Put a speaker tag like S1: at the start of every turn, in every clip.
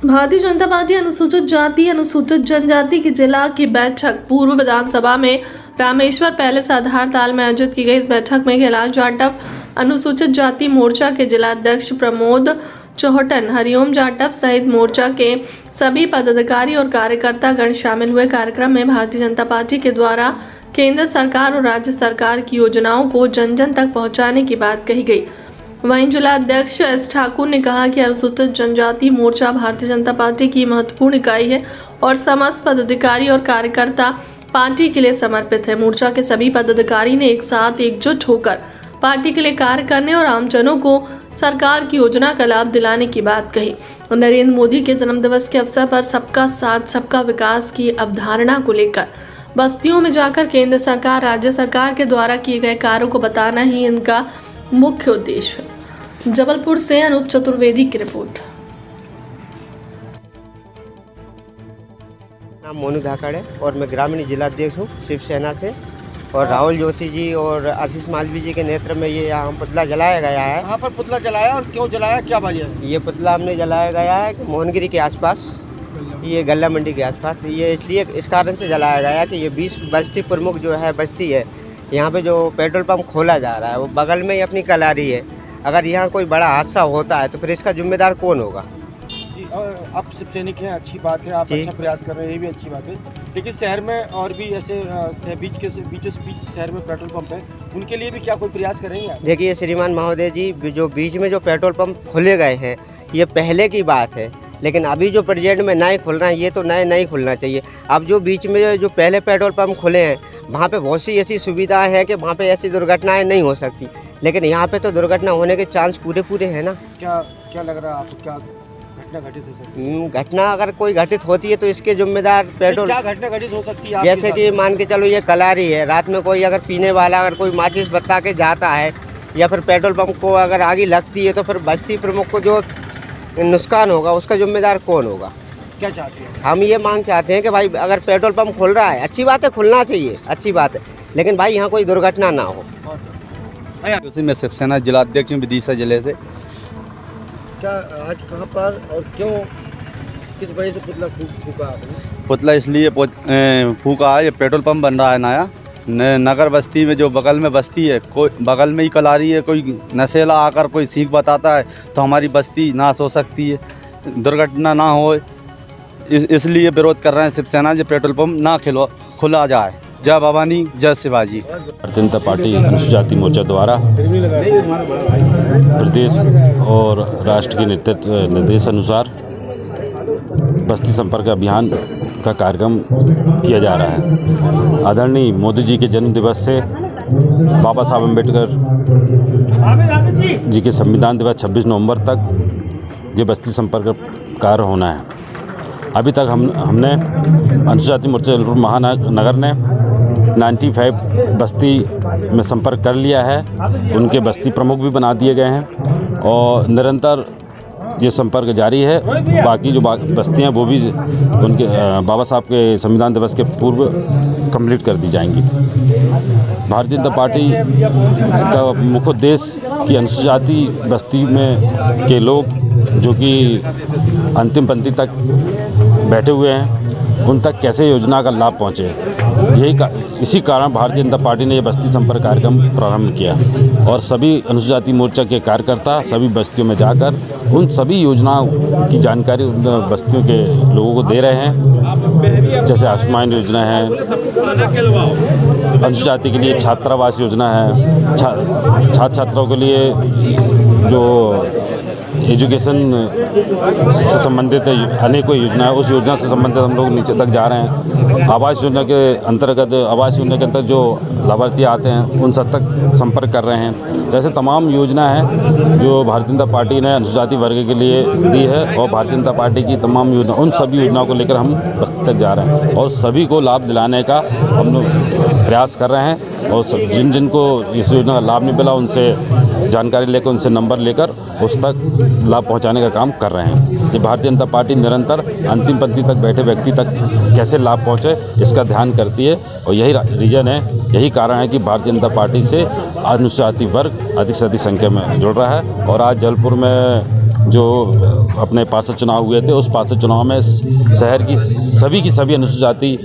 S1: Bharatiya Janata party अनुसूचित जाति अनुसूचित जनजाति की जिला की बैठक पूर्व विधानसभा में रामेश्वर पैलेस आधार ताल में आयोजित की गई। इस बैठक में कैलाश जाटव अनुसूचित जाति मोर्चा के जिला अध्यक्ष प्रमोद चौहटन, हरिओम जाटव सहित मोर्चा के सभी पदाधिकारी और कार्यकर्ता गण शामिल हुए। कार्यक्रम में भारतीय जनता पार्टी के द्वारा केंद्र सरकार और राज्य सरकार की योजनाओं को जन जन तक पहुंचाने की बात कही गई। वहीं जिला अध्यक्ष एस ठाकुर ने कहा कि अनुसूचित जनजाति मोर्चा भारतीय जनता पार्टी की महत्वपूर्ण इकाई है और समस्त पदाधिकारी और कार्यकर्ता पार्टी के लिए समर्पित है। मोर्चा के सभी पदाधिकारी ने एक साथ एकजुट होकर पार्टी के लिए कार्य करने और आमजनों को सरकार की योजना का लाभ दिलाने की बात कही। नरेंद्र मोदी के जन्मदिवस के अवसर पर सबका साथ सबका विकास की अवधारणा को लेकर बस्तियों में जाकर केंद्र सरकार राज्य सरकार के द्वारा किए गए कार्यों को बताना ही इनका मुख्य उद्देश्य है। जबलपुर से अनूप चतुर्वेदी की रिपोर्ट।
S2: नाम मोनू धाकड़ है और मैं ग्रामीण जिलाध्यक्ष हूँ शिवसेना से। और राहुल जोशी जी और आशीष मालवीय जी के नेतृत्व में ये यहाँ पुतला जलाया गया है।
S3: यहाँ पर पुतला जलाया और क्यों जलाया, क्या वजह है?
S2: ये पुतला हमने जलाया गया है कि मोहनगिरी के आसपास, ये गल्ला मंडी के आसपास, ये इसलिए इस कारण से जलाया गया है कि ये 20 बस्ती प्रमुख जो है बस्ती है, यहाँ पे जो पेट्रोल पंप खोला जा रहा है वो बगल में ही अपनी कलारी है। अगर यहाँ कोई बड़ा हादसा होता है तो फिर इसका जिम्मेदार कौन होगा?
S3: आप शिव सैनिक हैं, अच्छी बात है, आप अच्छा प्रयास कर रहे हैं, ये भी अच्छी बात है। लेकिन शहर में और भी ऐसे बीचों से बीच शहर में पेट्रोल पंप है, उनके लिए भी क्या कोई प्रयास करेंगे?
S2: देखिए श्रीमान महोदय जी, जो बीच में जो पेट्रोल पंप खोले गए हैं ये पहले की बात है, लेकिन अभी जो प्रेजेंट में नए खुल रहे हैं ये तो नए नहीं खुलना चाहिए। अब जो बीच में जो पहले पेट्रोल पंप खुले हैं वहाँ पे बहुत सी ऐसी सुविधाएं हैं कि वहाँ पे ऐसी दुर्घटनाएं नहीं हो सकती, लेकिन यहाँ पे तो दुर्घटना होने के चांस पूरे हैं ना।
S3: क्या लग रहा है आपको, क्या घटना घटित हो सकती है?
S2: घटना अगर कोई घटित होती है तो इसके जिम्मेदार पेट्रोल,
S3: क्या घटना घटित हो सकती है?
S2: जैसे कि मान के चलो ये कलारी है, रात में कोई अगर पीने वाला अगर कोई माचिस बता के जाता है या फिर पेट्रोल पंप को अगर आगे लगती है तो फिर बस्ती प्रमुख को जो नुकसान होगा उसका जिम्मेदार कौन होगा?
S3: क्या चाहते हैं?
S2: हम ये मांग चाहते हैं कि भाई अगर पेट्रोल पंप खुल रहा है अच्छी बात है, खुलना चाहिए, अच्छी बात है, लेकिन भाई यहाँ कोई दुर्घटना ना हो।
S4: उसी में शिवसेना जिलाध्यक्ष विदिशा जिले से।
S3: क्या आज कहाँ पर और क्यों, किस वजह से पुतला फूका आपने?
S4: पुतला इसलिए फूका है, ये पेट्रोल पंप बन रहा है नया नगर बस्ती में, जो बगल में बस्ती है, कोई बगल में ही कलारी है, कोई नशेला आकर कोई सीख बताता है तो हमारी बस्ती नाश हो सकती है, दुर्घटना ना हो, इसलिए विरोध कर रहे हैं शिवसेना, जो पेट्रोल पंप ना खुला जाए। जय भवानी जय शिवाजी।
S5: भारतीय जनता पार्टी अनुसूचित जाति मोर्चा द्वारा प्रदेश और राष्ट्र के निर्देश अनुसार बस्ती संपर्क अभियान का कार्यक्रम किया जा रहा है। आदरणीय मोदी जी के जन्म दिवस से बाबा साहब अम्बेडकर जी के संविधान दिवस 26 नवंबर तक ये बस्ती संपर्क कार्य होना है। अभी तक हमने अनुसूचित जाति मोर्चा जबलपुर महानगर ने 95 बस्ती में संपर्क कर लिया है, उनके बस्ती प्रमुख भी बना दिए गए हैं और निरंतर ये संपर्क जारी है। बाकी जो बस्तियां वो भी उनके बाबा साहब के संविधान दिवस के पूर्व कंप्लीट कर दी जाएंगी। भारतीय जनता पार्टी का मुख्य उद्देश्य कि अनुसूचित जाति बस्ती में के लोग जो कि अंतिम पंक्ति तक बैठे हुए हैं उन तक कैसे योजना का लाभ पहुँचे, इसी कारण भारतीय जनता पार्टी ने यह बस्ती संपर्क कार्यक्रम प्रारंभ किया और सभी अनुसूचित जाति मोर्चा के कार्यकर्ता सभी बस्तियों में जाकर उन सभी योजनाओं की जानकारी उन बस्तियों के लोगों को दे रहे हैं। जैसे आयुष्मान योजना है, अनुसूचित जाति के लिए छात्रावास योजना है, छात्र छात्राओं के लिए जो एजुकेशन से संबंधित अनेकों योजना है, उस योजना से संबंधित हम लोग नीचे तक जा रहे हैं। आवास योजना के अंतर्गत जो लाभार्थी आते हैं उन सब तक संपर्क कर रहे हैं। तो ऐसे तमाम योजना है जो भारतीय जनता पार्टी ने अनुसूचित जाति वर्ग के लिए दी है और भारतीय जनता पार्टी की तमाम योजना, उन सभी योजनाओं को लेकर हम बस्ती तक जा रहे हैं और सभी को लाभ दिलाने का हम लोग प्रयास कर रहे हैं और जिन जिन को इस योजना का लाभ नहीं मिला उनसे जानकारी लेकर उनसे नंबर लेकर उस तक लाभ पहुंचाने का काम कर रहे हैं। ये भारतीय जनता पार्टी निरंतर अंतिम पंक्ति तक बैठे व्यक्ति तक कैसे लाभ पहुंचे इसका ध्यान करती है और यही रीज़न है, यही कारण है कि भारतीय जनता पार्टी से अनुसूचित जाति वर्ग अधिक से अधिक संख्या में जुड़ रहा है। और आज जबलपुर में जो अपने पार्षद चुनाव हुए थे उस पार्षद चुनाव में शहर की सभी अनुसूचित जाति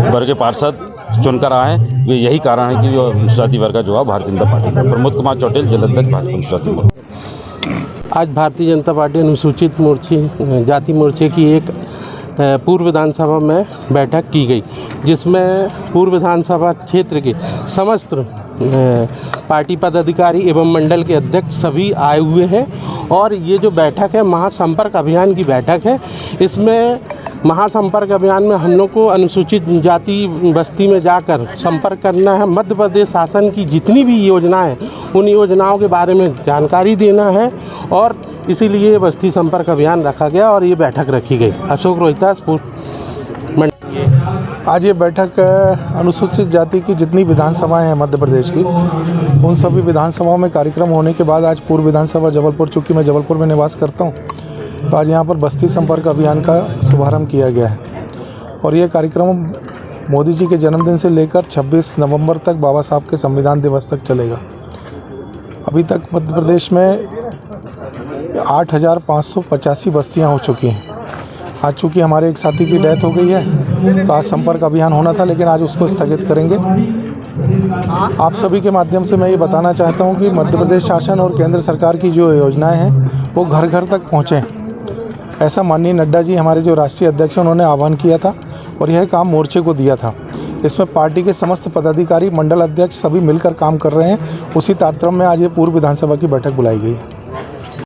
S5: वर्ग के पार्षद चुनकर आए हैं। ये यही कारण है कि जो अनुसूचित जाति वर्ग का जो है भारतीय जनता पार्टी का। प्रमोद कुमार चौटेल, जलंधर, भाजपा अनुसूचित जाति मोर्चा।
S6: आज भारतीय जनता पार्टी अनुसूचित जाति मोर्चे की एक पूर्व विधानसभा में बैठक की गई, जिसमें पूर्व विधानसभा क्षेत्र के समस्त पार्टी पदाधिकारी एवं मंडल के अध्यक्ष सभी आए हुए हैं। और ये जो बैठक है महासंपर्क अभियान की बैठक है। इसमें महासंपर्क अभियान में हम लोग को अनुसूचित जाति बस्ती में जाकर संपर्क करना है। मध्य प्रदेश शासन की जितनी भी योजनाएं उन योजनाओं के बारे में जानकारी देना है और इसीलिए बस्ती संपर्क अभियान रखा गया और ये बैठक रखी गई। अशोक रोहितास।
S7: आज ये बैठक अनुसूचित जाति की जितनी विधानसभाएं हैं मध्य प्रदेश की, उन सभी विधानसभाओं में कार्यक्रम होने के बाद आज पूर्व विधानसभा जबलपुर, चूँकि मैं जबलपुर में निवास करता हूँ, तो आज यहाँ पर बस्ती संपर्क अभियान का शुभारंभ किया गया है। और ये कार्यक्रम मोदी जी के जन्मदिन से लेकर 26 नवंबर तक बाबा साहब के संविधान दिवस तक चलेगा। अभी तक मध्य प्रदेश में 8,585 बस्तियाँ हो चुकी हैं। आज चूँकि हमारे एक साथी की डेथ हो गई है तो आज संपर्क अभियान होना था, लेकिन आज उसको स्थगित करेंगे। आप सभी के माध्यम से मैं ये बताना चाहता हूँ कि मध्य प्रदेश शासन और केंद्र सरकार की जो योजनाएं हैं वो घर घर तक पहुँचें। ऐसा माननीय नड्डा जी, हमारे जो राष्ट्रीय अध्यक्ष हैं, उन्होंने आह्वान किया था और यह काम मोर्चे को दिया था। इसमें पार्टी के समस्त पदाधिकारी, मंडल अध्यक्ष सभी मिलकर काम कर रहे हैं। उसी तारतम्य में आज ये पूर्व विधानसभा की बैठक बुलाई गई है।